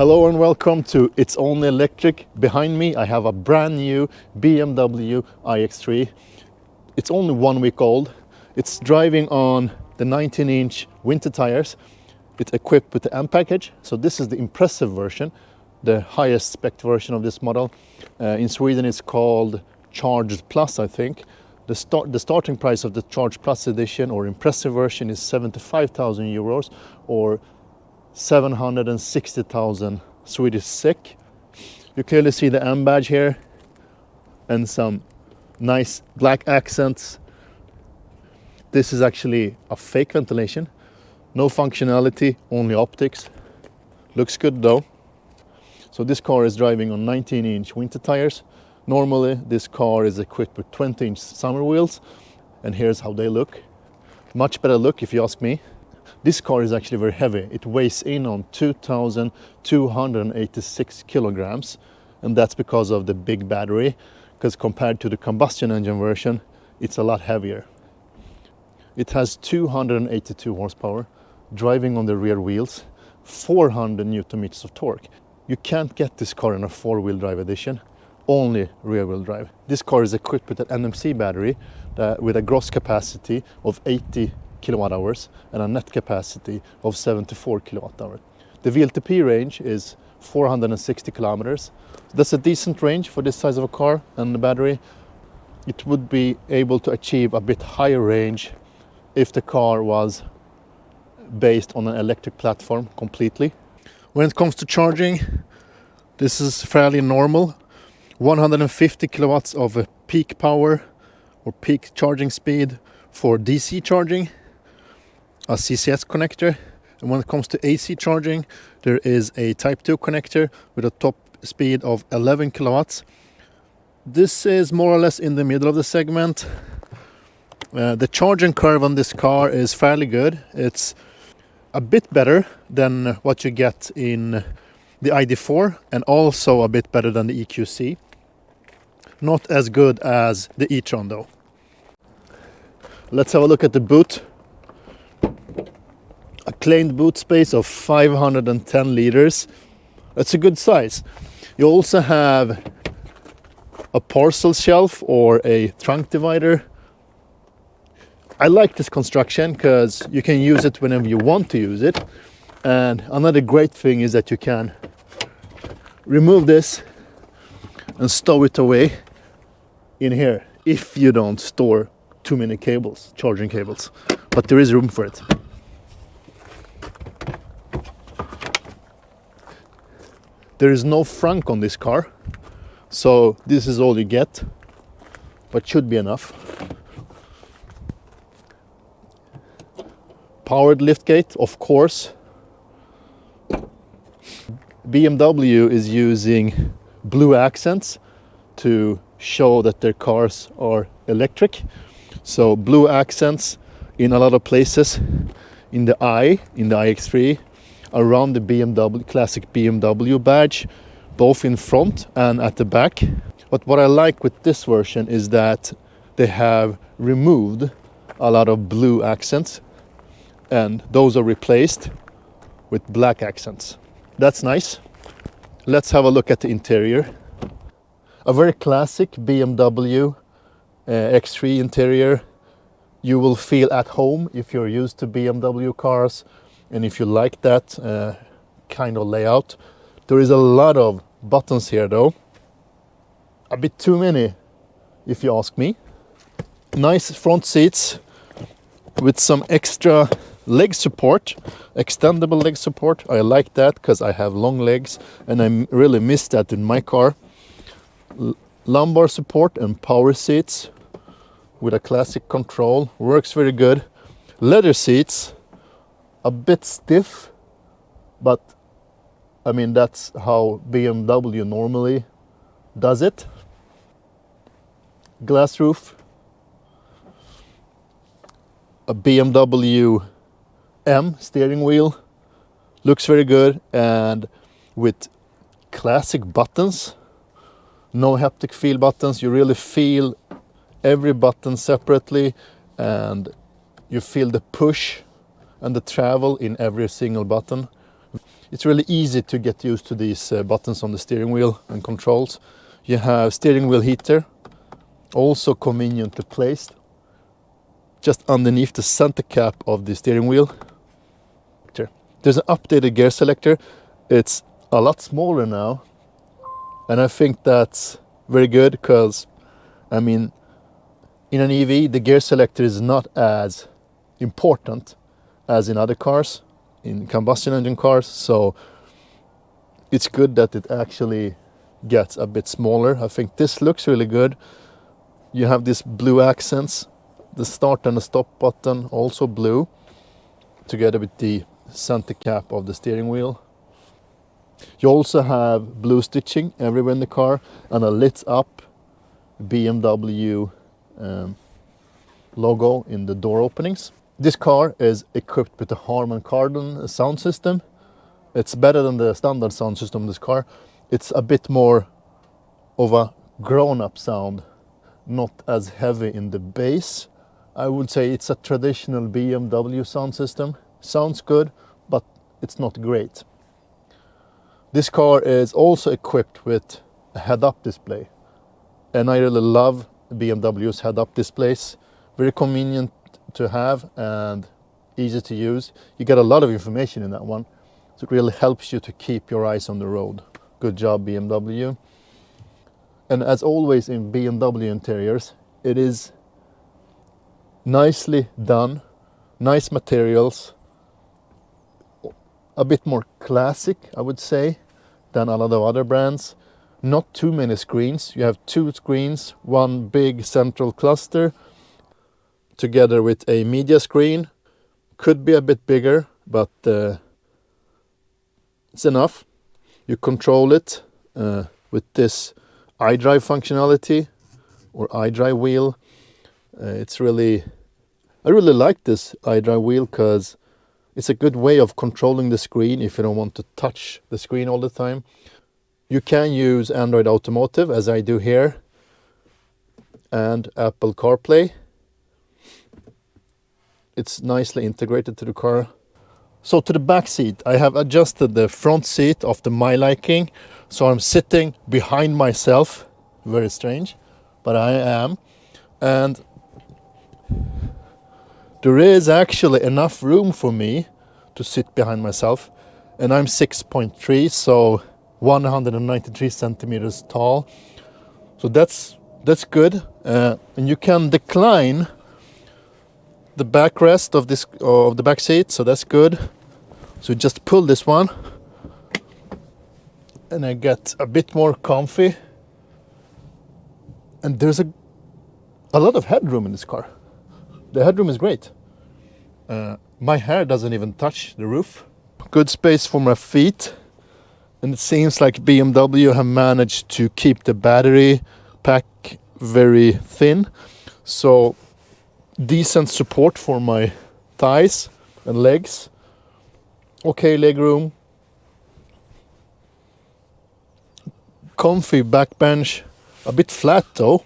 Hello and welcome to It's Only Electric. Behind me I have a brand new BMW iX3. It's only 1 week old. It's driving on the 19-inch winter tires. It's equipped with the M package. So this is the Impressive version, the highest spec version of this model. In Sweden it's called Charged Plus, I think. The starting price of the Charged Plus edition or Impressive version is 75,000 euros or 760,000 Swedish SEK. You clearly see the M badge here and some nice black accents. This is actually a fake ventilation. No functionality, only optics. Looks good though. So this car is driving on 19-inch winter tires. Normally this car is equipped with 20-inch summer wheels, and here's how they look. Much better look if you ask me. This car is actually very heavy. It weighs in on 2,286 kilograms, and that's because of the big battery, because compared to the combustion engine version, it's a lot heavier. It has 282 horsepower, driving on the rear wheels, 400 Newton meters of torque. You can't get this car in a four-wheel drive edition, only rear-wheel drive. This car is equipped with an NMC battery with a gross capacity of 80 kilowatt hours and a net capacity of 74 kilowatt hours. The VLTP range is 460 kilometers. That's a decent range for this size of a car and the battery. It would be able to achieve a bit higher range if the car was based on an electric platform completely. When it comes to charging, this is fairly normal. 150 kilowatts of peak power or peak charging speed for DC charging, a CCS connector, and when it comes to AC charging, there is a Type 2 connector with a top speed of 11 kilowatts. This is more or less in the middle of the segment. The charging curve on this car is fairly good. It's a bit better than what you get in the ID4 and also a bit better than the EQC. Not as good as the e-tron though. Let's have a look at the boot. A claimed boot space of 510 liters. That's a good size. You also have a parcel shelf or a trunk divider. I like this construction because you can use it whenever you want to use it. And another great thing is that you can remove this and stow it away in here if you don't store too many cables, charging cables. But there is room for it. There is no frunk on this car, so this is all you get, but should be enough. Powered liftgate, of course. BMW is using blue accents to show that their cars are electric. So blue accents in a lot of places, in the iX3, around the BMW, classic BMW badge, both in front and at the back. But what I like with this version is that they have removed a lot of blue accents and those are replaced with black accents. That's nice. Let's have a look at the interior. A very classic BMW X3 interior. You will feel at home if you're used to BMW cars and if you like that kind of layout. There is a lot of buttons here though. A bit too many if you ask me. Nice front seats with some extra leg support, extendable leg support. I like that because I have long legs and I really miss that in my car. Lumbar support and power seats with a classic control, works very good. Leather seats, a bit stiff, but I mean that's how BMW normally does it. Glass roof, a BMW M steering wheel, looks very good, and with classic buttons. No haptic feel buttons. You really feel every button separately and you feel the push and the travel in every single button. It's really easy to get used to these buttons on the steering wheel and controls. You have steering wheel heater, also conveniently placed just underneath the center cap of the steering wheel. There's an updated gear selector. It's a lot smaller now, and I think that's very good because, I mean, in an EV the gear selector is not as important as in other cars, in combustion engine cars, so it's good that it actually gets a bit smaller. I think this looks really good. You have these blue accents, the start and the stop button also blue, together with the center cap of the steering wheel. You also have blue stitching everywhere in the car and a lit up BMW logo in the door openings. This car is equipped with the Harman Kardon sound system. It's better than the standard sound system in this car. It's a bit more of a grown-up sound, not as heavy in the bass. I would say it's a traditional BMW sound system. Sounds good, but it's not great. This car is also equipped with a head-up display, and I really love BMW's head-up displays. Very convenient to have and easy to use. You get a lot of information in that one, so it really helps you to keep your eyes on the road. Good job, BMW. And as always in BMW interiors, it is nicely done, nice materials, a bit more classic, I would say, than a lot of other brands. Not too many screens. You have 2 screens, one big central cluster, together with a media screen. Could be a bit bigger, but it's enough. You control it with this iDrive functionality or iDrive wheel. I really like this iDrive wheel because it's a good way of controlling the screen if you don't want to touch the screen all the time. You can use Android Automotive, as I do here, and Apple CarPlay. It's nicely integrated to the car. So to the back seat, I have adjusted the front seat after my liking. So I'm sitting behind myself. Very strange, but I am. And there is actually enough room for me to sit behind myself. And I'm 6.3, so 193 centimeters tall. So that's good. And you can decline the backrest of the back seat, so that's good. So just pull this one, and I get a bit more comfy. And there's a lot of headroom in this car. The headroom is great. My hair doesn't even touch the roof. Good space for my feet. And it seems like BMW have managed to keep the battery pack very thin. So decent support for my thighs and legs. Okay leg room. Comfy back bench. A bit flat though.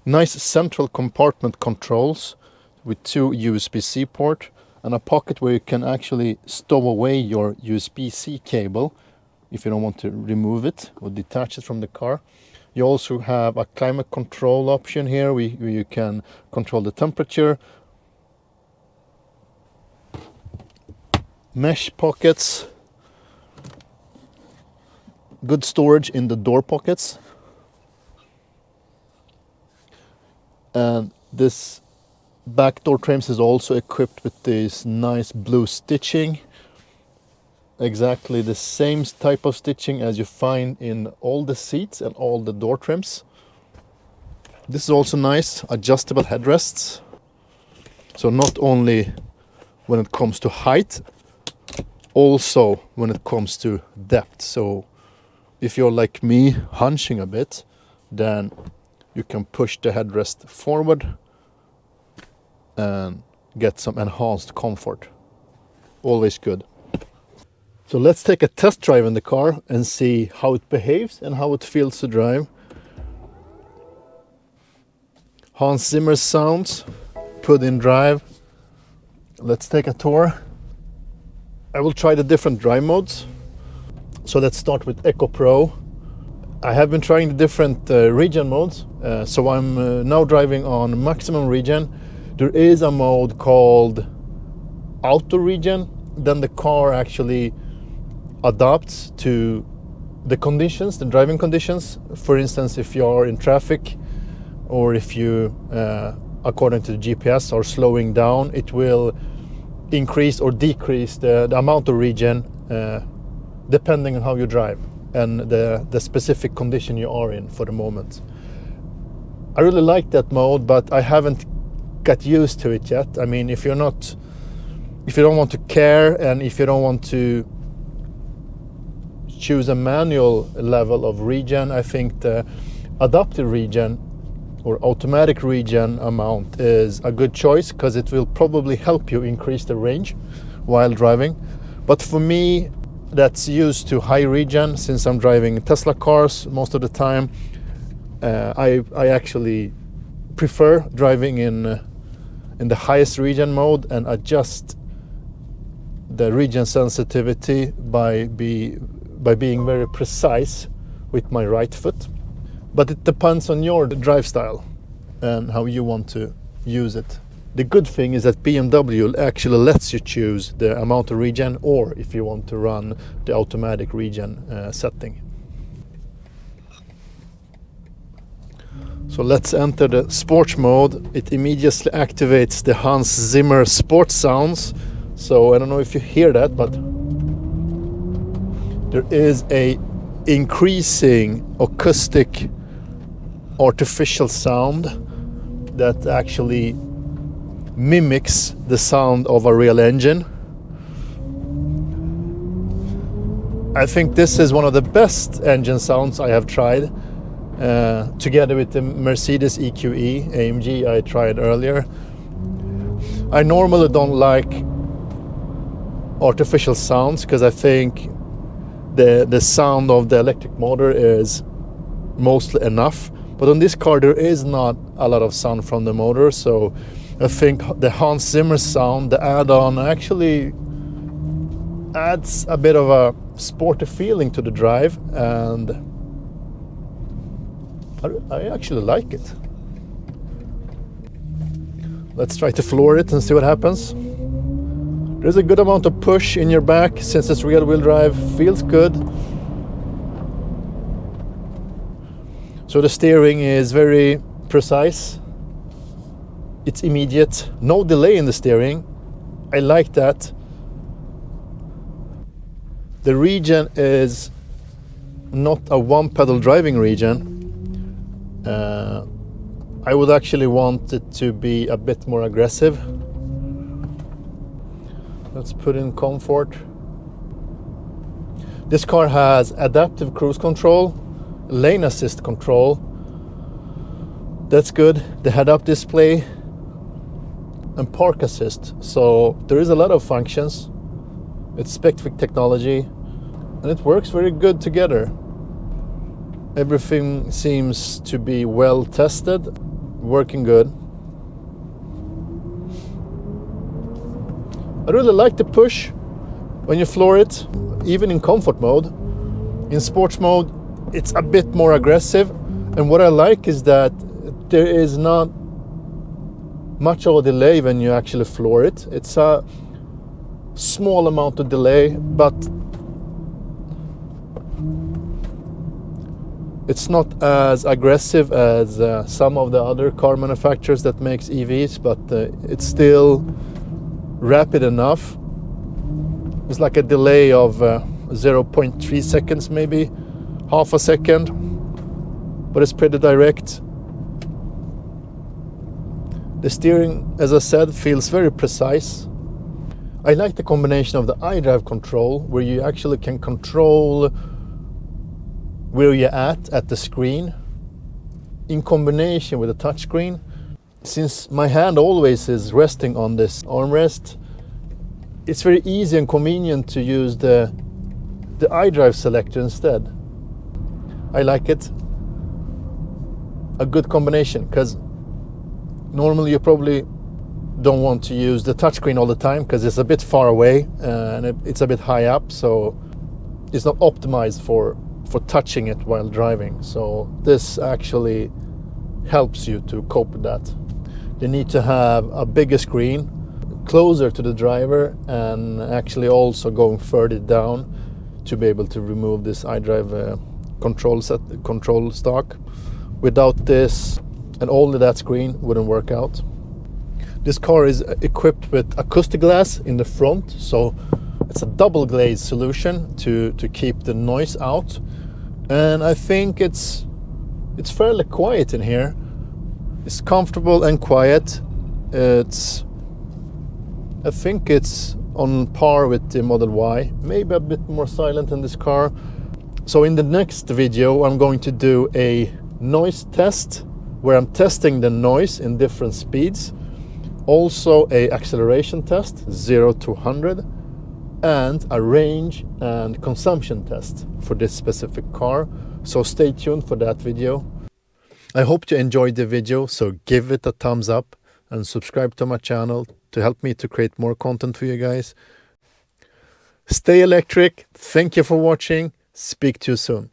Nice central compartment controls with 2 USB-C port and a pocket where you can actually stow away your USB-C cable if you don't want to remove it or detach it from the car. You also have a climate control option here where you can control the temperature. Mesh pockets. Good storage in the door pockets. And this back door trims is also equipped with this nice blue stitching. Exactly the same type of stitching as you find in all the seats and all the door trims. This is also nice, adjustable headrests. So not only when it comes to height, also when it comes to depth. So if you're like me, hunching a bit, then you can push the headrest forward and get some enhanced comfort. Always good. So let's take a test drive in the car and see how it behaves and how it feels to drive. Hans Zimmer sounds, put in drive. Let's take a tour. I will try the different drive modes. So let's start with Eco Pro. I have been trying the different region modes. So I'm now driving on maximum region. There is a mode called Auto Region. Then the car actually adapts to the conditions, the driving conditions. For instance, if you are in traffic, or if you, according to the GPS, are slowing down, it will increase or decrease the amount of region depending on how you drive and the specific condition you are in for the moment. I really like that mode, but I haven't got used to it yet. I mean, if you don't want to care, and if you don't want to choose a manual level of region, I think the adaptive region or automatic region amount is a good choice, because it will probably help you increase the range while driving. But for me, that's used to high region. Since I'm driving Tesla cars most of the time, I actually prefer driving in the highest region mode and adjust the region sensitivity by being very precise with my right foot. But it depends on your drive style and how you want to use it. The good thing is that BMW actually lets you choose the amount of region, or if you want to run the automatic region setting. So let's enter the sports mode. It immediately activates the Hans Zimmer sports sounds. So I don't know if you hear that, but there is a increasing acoustic artificial sound that actually mimics the sound of a real engine. I think this is one of the best engine sounds I have tried, together with the Mercedes EQE AMG I tried earlier. I normally don't like artificial sounds because I think the sound of the electric motor is mostly enough. But on this car there is not a lot of sound from the motor, so I think the Hans Zimmer sound, the add-on, actually adds a bit of a sporty feeling to the drive, and I actually like it. Let's try to floor it and see what happens. There's a good amount of push in your back since it's rear-wheel drive, feels good. So the steering is very precise. It's immediate, no delay in the steering. I like that. The region is not a one-pedal driving region. I would actually want it to be a bit more aggressive. Let's put in comfort. This car has adaptive cruise control, lane assist control. That's good. The head-up display and park assist. So there is a lot of functions. It's specific technology and it works very good together. Everything seems to be well tested, working good. I really like the push when you floor it, even in comfort mode. In sports mode, it's a bit more aggressive. And what I like is that there is not much of a delay when you actually floor it. It's a small amount of delay, but it's not as aggressive as some of the other car manufacturers that makes EVs, but it's still rapid enough. It's like a delay of 0.3 seconds, maybe half a second, but it's pretty direct. The steering, as I said, feels very precise. I like the combination of the iDrive control, where you actually can control where you're at the screen, in combination with the touchscreen. Since my hand always is resting on this armrest, it's very easy and convenient to use the iDrive selector instead. I like it. A good combination, because normally you probably don't want to use the touchscreen all the time because it's a bit far away and it's a bit high up, so it's not optimized for touching it while driving. So this actually helps you to cope with that. You need to have a bigger screen closer to the driver and actually also going further down to be able to remove this iDrive control stock. Without this and only that screen wouldn't work out. This car is equipped with acoustic glass in the front, so it's a double glazed solution to keep the noise out. And I think it's fairly quiet in here. It's comfortable and quiet. I think it's on par with the Model Y, maybe a bit more silent in this car. So in the next video I'm going to do a noise test where I'm testing the noise in different speeds, also a acceleration test 0 to 100, and a range and consumption test for this specific car. So stay tuned for that video. I hope you enjoyed the video, so give it a thumbs up and subscribe to my channel to help me to create more content for you guys. Stay electric. Thank you for watching. Speak to you soon.